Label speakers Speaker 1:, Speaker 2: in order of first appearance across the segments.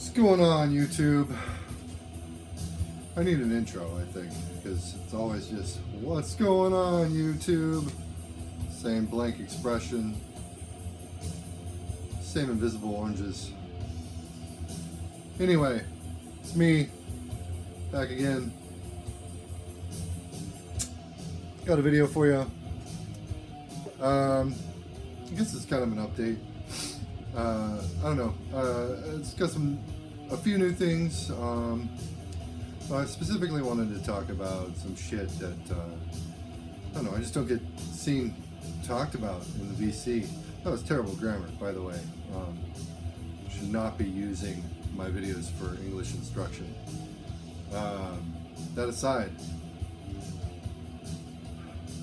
Speaker 1: What's going on, YouTube? I need an intro, I think, because it's always just, what's going on, YouTube? Same blank expression, same invisible oranges. Anyway, it's me, back again. Got a video for you. I guess it's kind of an update. I don't know. It's got a few new things. I specifically wanted to talk about some shit that I don't know. I just don't get seen talked about in the VC. That was terrible grammar, by the way. Should not be using my videos for English instruction. That aside,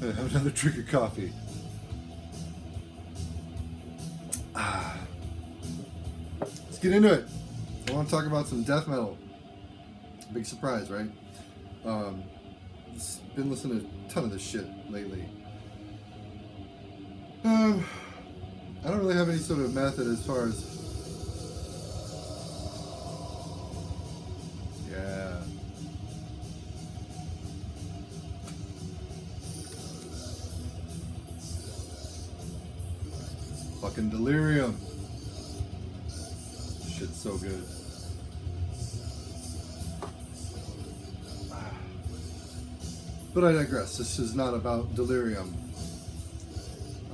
Speaker 1: I have another drink of coffee. Let's get into it. I want to talk about some death metal. Big surprise, right? Been listening to a ton of this shit lately. I don't really have any sort of method as far as... Yeah. Fucking Delirium. Shit's so good. But I digress. This is not about Delirium.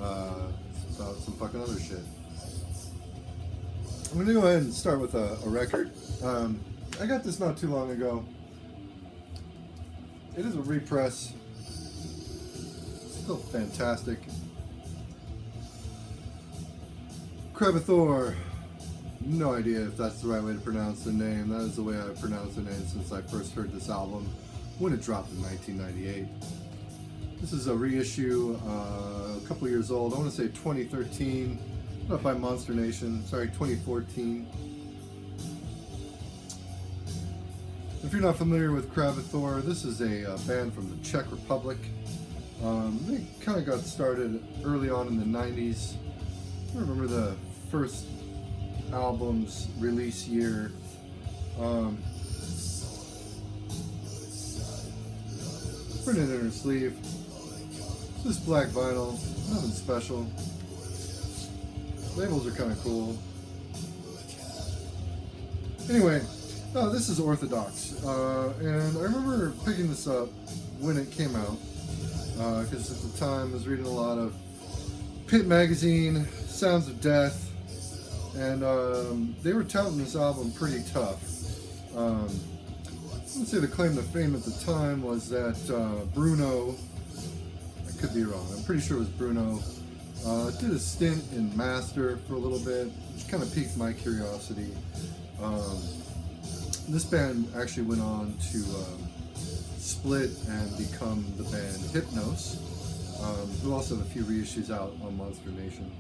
Speaker 1: It's about some fucking other shit. I'm gonna go ahead and start with a record. I got this not too long ago. It is a repress. Still fantastic. Cryptic. No idea if that's the right way to pronounce the name. That is the way I've pronounced the name since I first heard this album when it dropped in 1998. This is a reissue, a couple years old. I want to say 2013, not by Monster Nation. Sorry, 2014. If you're not familiar with Cryptic, this is a band from the Czech Republic. They kind of got started early on in the 90s. I remember the first album's release year. Printed in her sleeve. This black vinyl, nothing special. Labels are kind of cool. Anyway, this is Orthodox, and I remember picking this up when it came out, because at the time I was reading a lot of Pit Magazine, Sounds of Death, and they were touting this album pretty tough. I would say the claim to fame at the time was that Bruno, I could be wrong, I'm pretty sure it was Bruno, did a stint in Master for a little bit, which kind of piqued my curiosity. This band actually went on to split and become the band Hypnos, who also have a few reissues out on Monster Nation.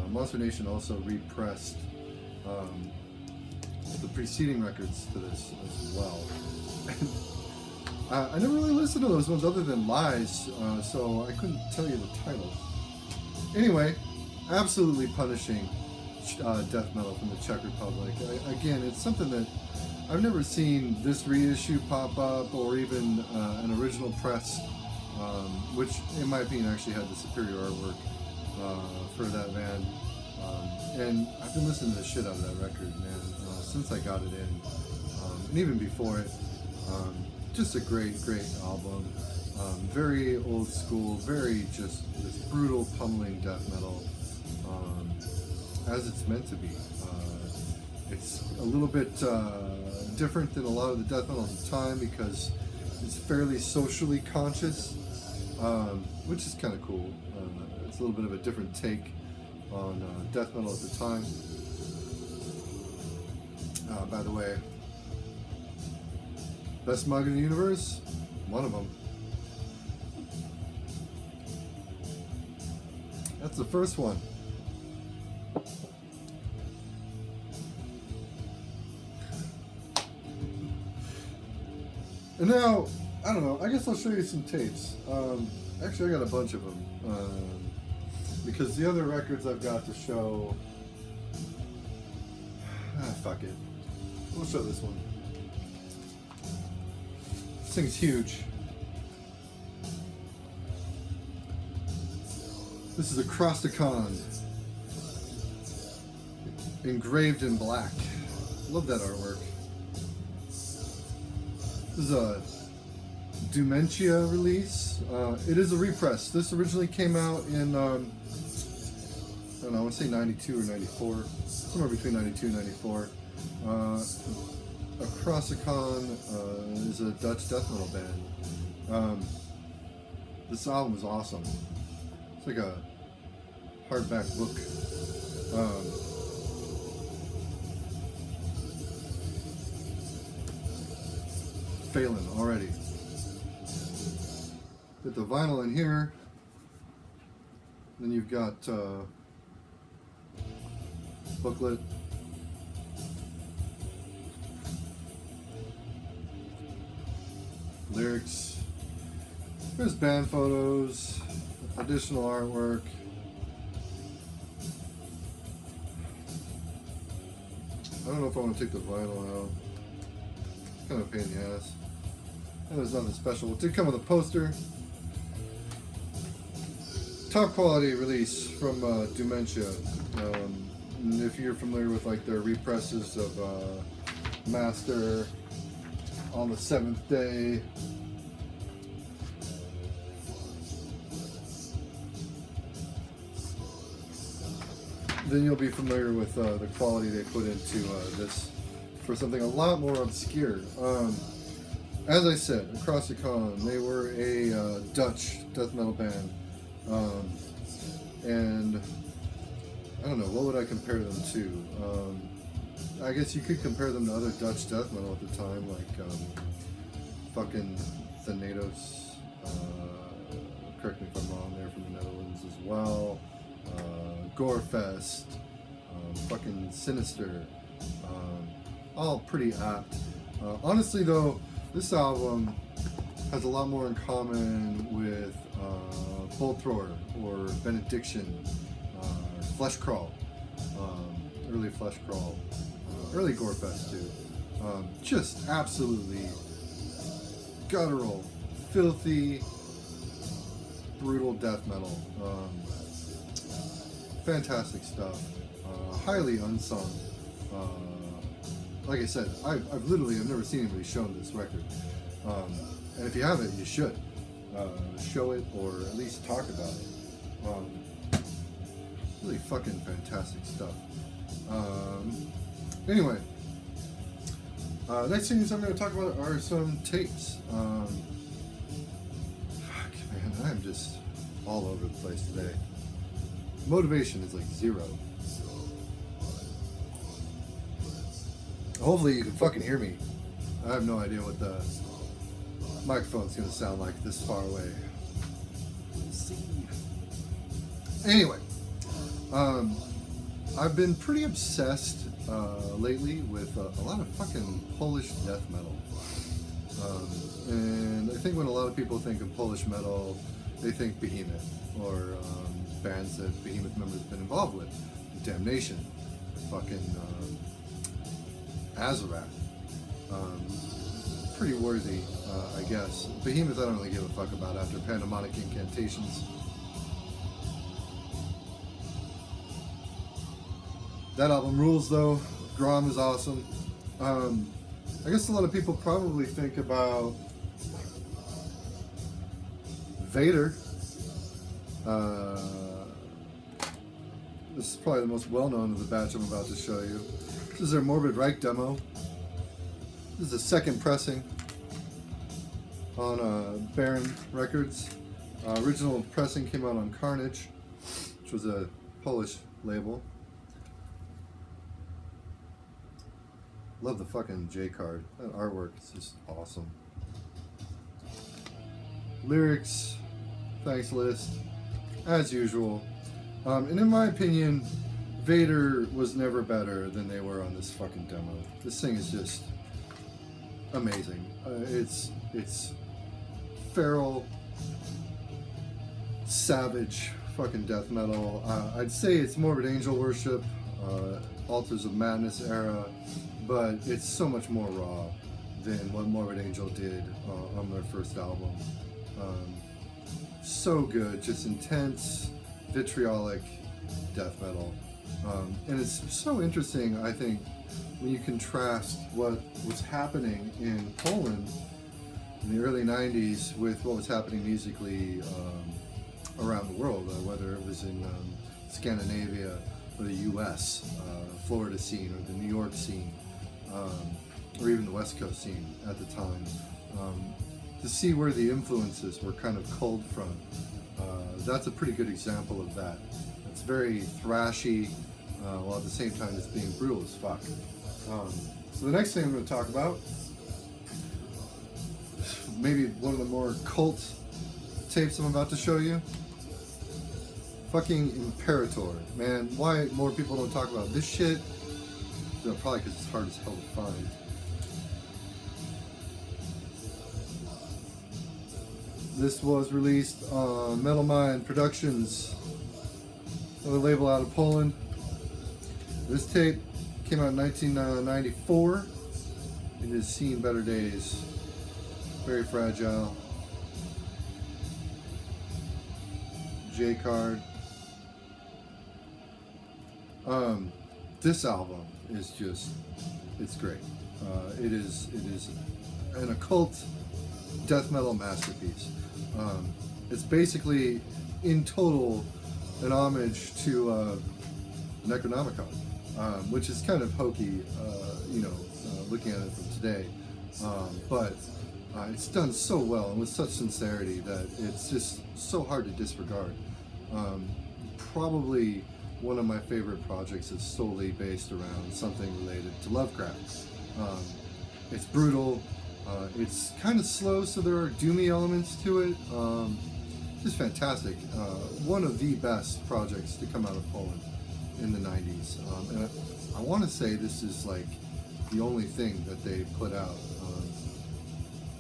Speaker 1: Monster Nation also repressed the preceding records to this as well. I never really listened to those ones other than Lies, so I couldn't tell you the titles. Anyway, absolutely punishing death metal from the Czech Republic. Again, it's something that I've never seen this reissue pop up, or even an original press, which in my opinion actually had the superior artwork for that band. And I've been listening to the shit out of that record, man, since I got it in, and even before it. Just a great album. Very old school, very just this brutal, pummeling death metal, as it's meant to be. It's a little bit different than a lot of the death metal at the time because it's fairly socially conscious, which is kind of cool. It's a little bit of a different take on death metal at the time. By the way, best mug in the universe? One of them. That's the first one. And now, I don't know, I guess I'll show you some tapes. Actually, I got a bunch of them. Because the other records I've got to show... fuck it. We'll show this one. This thing's huge. This is a Cryptic engraved in black. Love that artwork. This is a Dementia release. It is a repress. This originally came out in, I don't know, I want to say 92 or 94. Somewhere between 92 and 94. A Cryptic is a Dutch death metal band. This album is awesome. It's like a hardback book. Failing already. Get the vinyl in here. Then you've got booklet. Lyrics. There's band photos, additional artwork. I don't know if I want to take the vinyl out. It's kind of a pain in the ass. And there's nothing special. It did come with a poster. Top quality release from Dementia. If you're familiar with like their represses of Master, On the Seventh Day, then you'll be familiar with the quality they put into this for something a lot more obscure. As I said, Cryptic, they were a Dutch death metal band, and I don't know, what would I compare them to? I guess you could compare them to other Dutch death metal at the time, like fucking Thanatos, correct me if I'm wrong, they're from the Netherlands as well, Gorefest, fucking Sinister, all pretty apt. Honestly though, this album has a lot more in common with Bolt Thrower or Benediction, Flesh Crawl, early Flesh Crawl, early Gorefest too. Just absolutely guttural, filthy, brutal death metal. Fantastic stuff. Highly unsung. Like I said, I've never seen anybody shown this record. And if you haven't, you should. Show it or at least talk about it. Really fucking fantastic stuff. Anyway, next things I'm going to talk about are some tapes. Fuck, man, I'm just all over the place today. Motivation is like zero. Hopefully you can fucking hear me. I have no idea what the microphone's going to sound like this far away. Let's see. Anyway, I've been pretty obsessed lately with a lot of fucking Polish death metal. And I think when a lot of people think of Polish metal, they think Behemoth or bands that Behemoth members have been involved with. Damnation, fucking Azarath. Pretty worthy, I guess. Behemoth I don't really give a fuck about after Pandemonic Incantations. That album rules though. Grom is awesome. I guess a lot of people probably think about Vader. This is probably the most well-known of the batch I'm about to show you. This is their Morbid Reich demo. This is the second pressing on Baron Records. Original pressing came out on Carnage, which was a Polish label. Love the fucking J card. That artwork is just awesome. Lyrics, thanks list, as usual. And in my opinion, Vader was never better than they were on this fucking demo. This thing is just amazing. It's feral, savage fucking death metal. I'd say it's Morbid Angel Worship, Altars of Madness era, but it's so much more raw than what Morbid Angel did on their first album. So good, just intense, vitriolic death metal. And it's so interesting, I think, when you contrast what was happening in Poland in the early 90s with what was happening musically around the world, whether it was in Scandinavia or the US, Florida scene, or the New York scene, or even the West Coast scene at the time, to see where the influences were kind of culled from. That's a pretty good example of that. It's very thrashy, while at the same time it's being brutal as fuck. So the next thing I'm going to talk about, maybe one of the more cult tapes I'm about to show you. Fucking Imperator. Man, why more people don't talk about this shit? Probably because it's hard as hell to find. This was released on Metal Mind Productions, another label out of Poland. This tape came out in 1994. It has seen better days. Very fragile. J card. This album is just, it's great. It is an occult death metal masterpiece. It's basically, in total, an homage to Necronomicon, which is kind of hokey, looking at it from today. But it's done so well and with such sincerity that it's just so hard to disregard. Probably one of my favorite projects is solely based around something related to Lovecraft. It's brutal. It's kind of slow, so there are doomy elements to it. Just fantastic. One of the best projects to come out of Poland in the 90s. And I want to say this is like the only thing that they put out.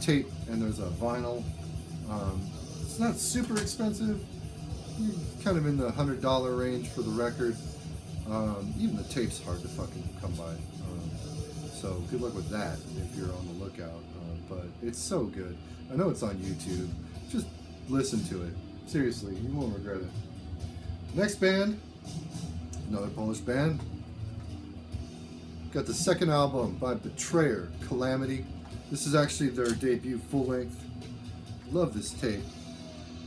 Speaker 1: Tape, and there's a vinyl. It's not super expensive. Kind of in the $100 range for the record. Even the tape's hard to fucking come by. So good luck with that if you're on the lookout. But it's so good. I know it's on YouTube. Just listen to it. Seriously, you won't regret it. Next band, another Polish band. Got the second album by Betrayer, Calamity. This is actually their debut full length. Love this tape.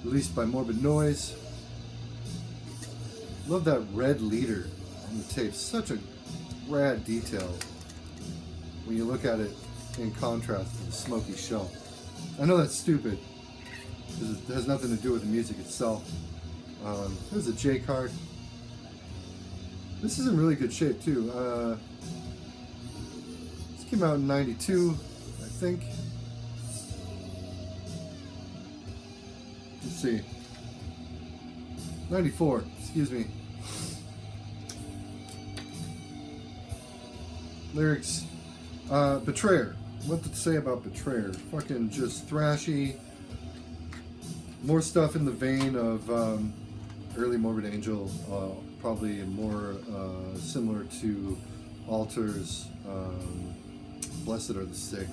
Speaker 1: Released by Morbid Noise. Love that red leader on the tape. Such a rad detail when you look at it in contrast to the smoky shell. I know that's stupid because it has nothing to do with the music itself. There's a J card. This is in really good shape too. This came out in '92, I think. Let's see. 94, excuse me. Lyrics. Betrayer. What to say about Betrayer? Fucking just thrashy. More stuff in the vein of early Morbid Angel. Probably more similar to Alter's Blessed Are the Sick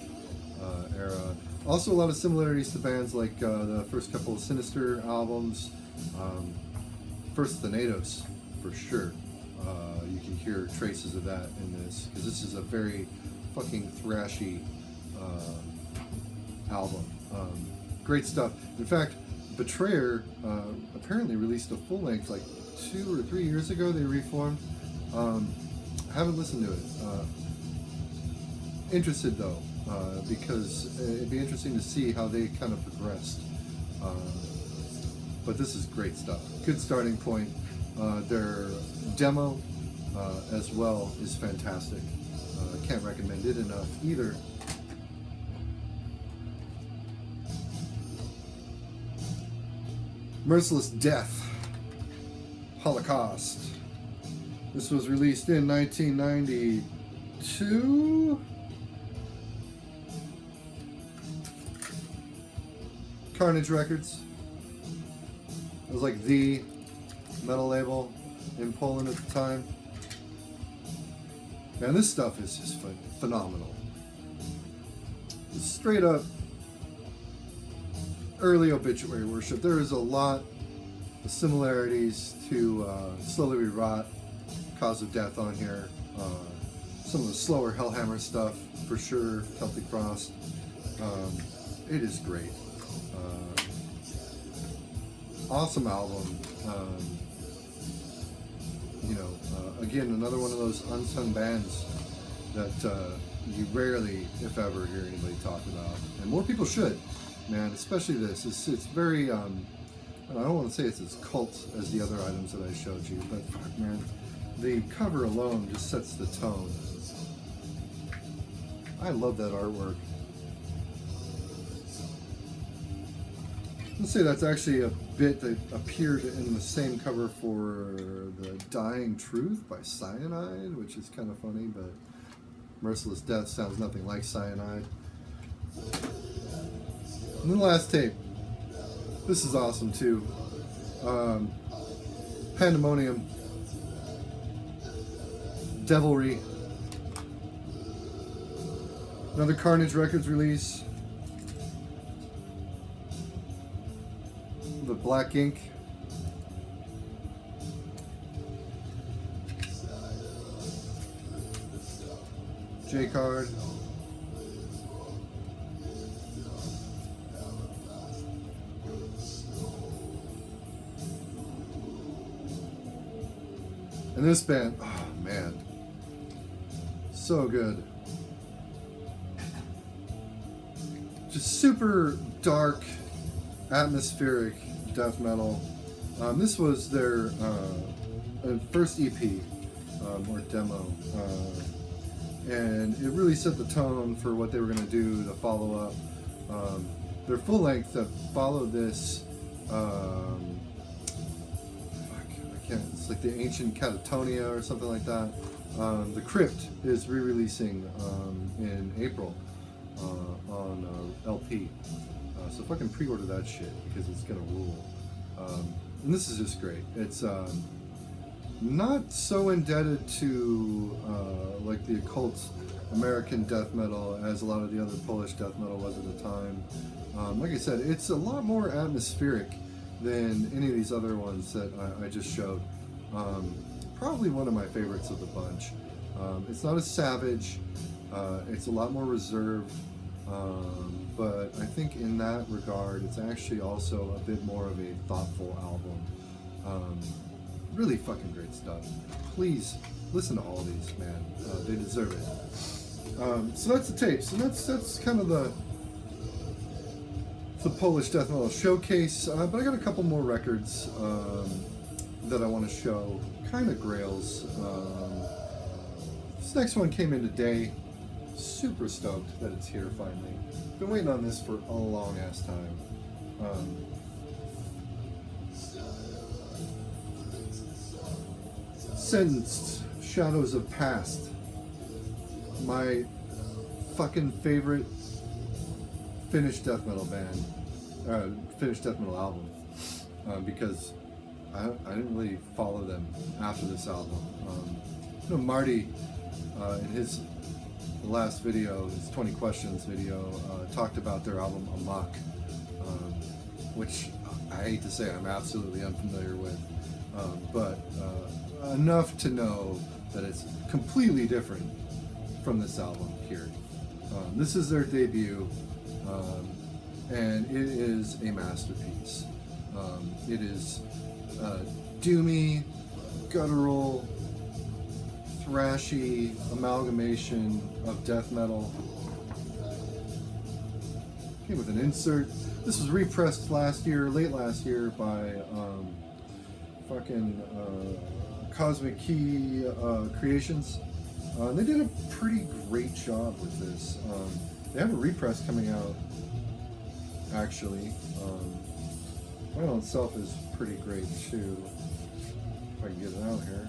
Speaker 1: era. Also a lot of similarities to bands like the first couple of Sinister albums. First Thanatos, for sure. You can hear traces of that in this, because this is a very fucking thrashy album. Great stuff. In fact, Betrayer apparently released a full length like 2 or 3 years ago. They reformed. Haven't listened to it. Interested though, because it'd be interesting to see how they kind of progressed. But this is great stuff. Good starting point. Their demo as well is fantastic. Can't recommend it enough either. Merciless Death, Holocaust. This was released in 1992. Carnage Records. It was like the metal label in Poland at the time. Man, this stuff is just phenomenal. Straight up early obituary worship. There is a lot of similarities to Slowly We Rot, Cause of Death on here. Some of the slower Hellhammer stuff, for sure. Celtic Frost. It is great. Awesome album. Again, another one of those unsung bands that you rarely, if ever, hear anybody talk about. And more people should, man, especially this. It's very, I don't want to say it's as cult as the other items that I showed you, but fuck, man, the cover alone just sets the tone. I love that artwork. Let's say that's actually a bit that appeared in the same cover for The Dying Truth by Cyanide, which is kind of funny, but Merciless Death sounds nothing like Cyanide. And then the last tape. This is awesome too. Pandemonium. Devilry. Another Carnage Records release. The black ink. J card. And this band, oh man, so good. Just super dark, atmospheric death metal. This was their first EP or demo, and it really set the tone for what they were going to do to follow up. Their full length that followed this, it's like the Ancient Catatonia or something like that. The Crypt is re-releasing in April on LP. So fucking pre-order that shit because it's gonna rule. And this is just great. It's not so indebted to like the occult American death metal as a lot of the other Polish death metal was at the time. Like I said, it's a lot more atmospheric than any of these other ones that I just showed. Probably one of my favorites of the bunch. It's not as savage. It's a lot more reserved. But I think in that regard, it's actually also a bit more of a thoughtful album. Really fucking great stuff. Please listen to all these, man. They deserve it. So that's the tapes, and that's kind of the Polish death metal showcase. But I got a couple more records that I want to show. Kind of grails. This next one came in today. Super stoked that it's here finally. Been waiting on this for a long ass time. Sentenced, Shadows of Past. My fucking favorite Finnish death metal band, Finnish death metal album, because I didn't really follow them after this album. Marty, in his last video, his 20 questions video, talked about their album Amok, which I hate to say I'm absolutely unfamiliar with, but enough to know that it's completely different from this album here. This is their debut, and it is a masterpiece. It is doomy, guttural, thrashy amalgamation of death metal. Came with an insert. This was repressed late last year by Cosmic Key Creations. They did a pretty great job with this. They have a repress coming out, actually. Vinyl itself is pretty great too. If I can get it out here.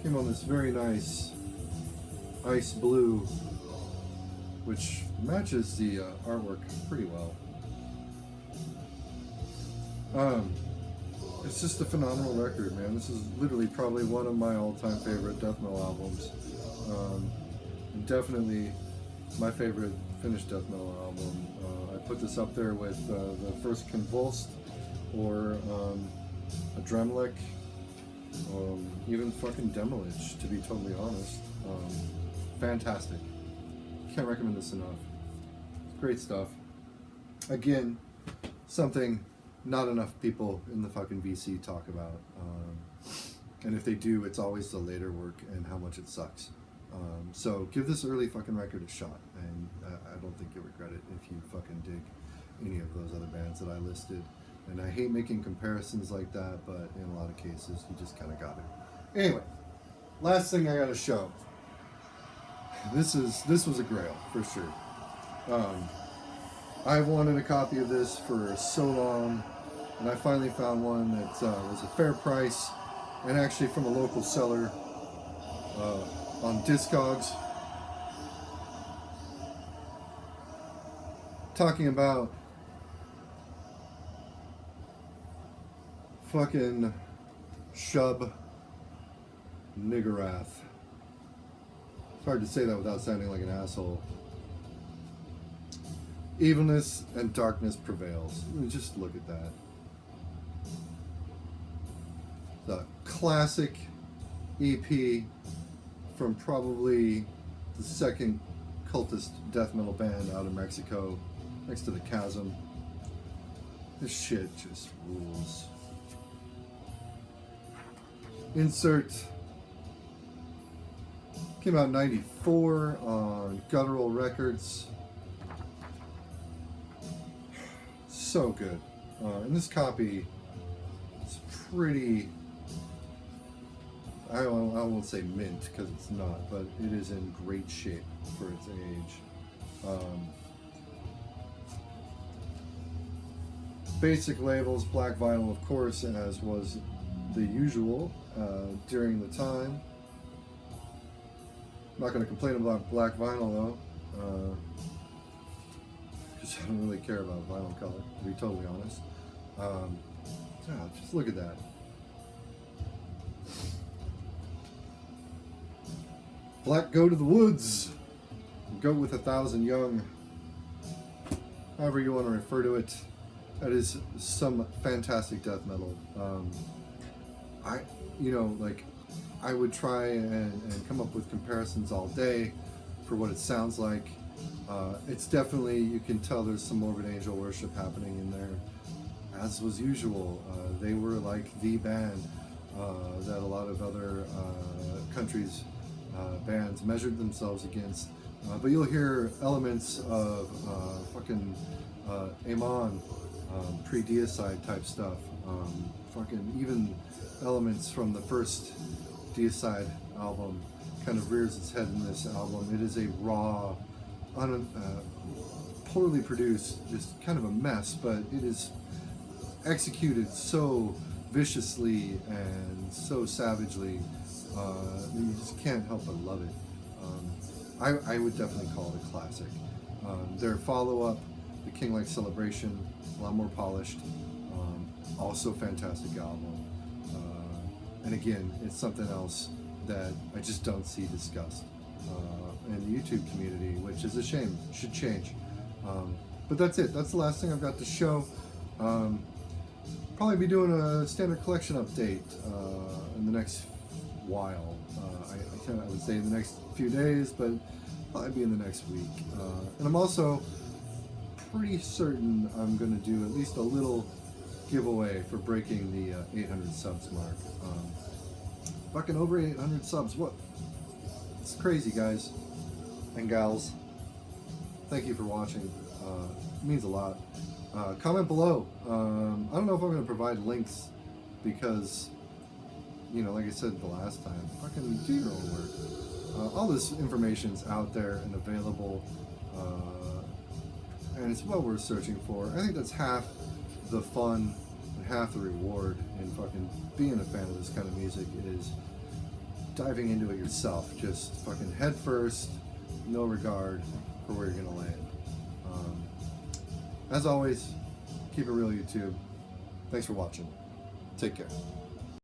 Speaker 1: Came on this very nice ice blue, which matches the artwork pretty well. It's just a phenomenal record, man. This is literally probably one of my all-time favorite death metal albums. And definitely my favorite Finnish death metal album. I put this up there with the first Convulsed, or Adremlik, even fucking Demolish, to be totally honest. Fantastic. Can't recommend this enough. Great stuff. Again, something not enough people in the fucking VC talk about. And if they do, it's always the later work and how much it sucks. So give this early fucking record a shot, and I don't think you'll regret it if you fucking dig any of those other bands that I listed. And I hate making comparisons like that, but in a lot of cases, you just kind of got it. Anyway, last thing I got to show. This was a grail for sure. I've wanted a copy of this for so long, and I finally found one that was a fair price, and actually from a local seller on Discogs. Talking about fucking Shub Niggurath. It's hard to say that without sounding like an asshole. Evilness and darkness prevails. I mean, just look at that. The classic EP from probably the second cultist death metal band out of Mexico, next to the Chasm. This shit just rules. Insert came out in '94 on Guttural Records. So good. And this copy is pretty, I won't say mint because it's not, but it is in great shape for its age. Basic labels, black vinyl, of course, as was the usual during the time. I'm not going to complain about black vinyl though, because I don't really care about vinyl color, to be totally honest. Just look at that. Black Goat of the Woods, Goat with 1,000 Young, however you want to refer to it. That is some fantastic death metal. I would try and come up with comparisons all day for what it sounds like. It's definitely, you can tell there's some Morbid Angel worship happening in there, as was usual. They were like the band that a lot of other countries' bands measured themselves against. But you'll hear elements of fucking Amon, pre-Deicide type stuff. Fucking even elements from the first Deicide album kind of rears its head in this album. It is a raw, poorly produced, just kind of a mess, but it is executed so viciously and so savagely. You just can't help but love it. I would definitely call it a classic. Their follow-up, The King Like Celebration, a lot more polished. Also fantastic album. And again, it's something else that I just don't see discussed in the YouTube community, which is a shame. Should change. But that's it. That's the last thing I've got to show. Probably be doing a standard collection update in the next while. I would say in the next few days, but probably be in the next week. And I'm also pretty certain I'm going to do at least a little giveaway for breaking the 800 subs mark. Fucking over 800 subs. What? It's crazy, guys and gals. Thank you for watching. It means a lot. Comment below. I don't know if I'm going to provide links because, you know, like I said the last time, fucking do your own work. All this information's out there and available, and it's well worth searching for. I think that's half the fun and half the reward in fucking being a fan of this kind of music is diving into it yourself. Just fucking head first, no regard for where you're gonna land. As always, keep it real, YouTube. Thanks for watching. Take care.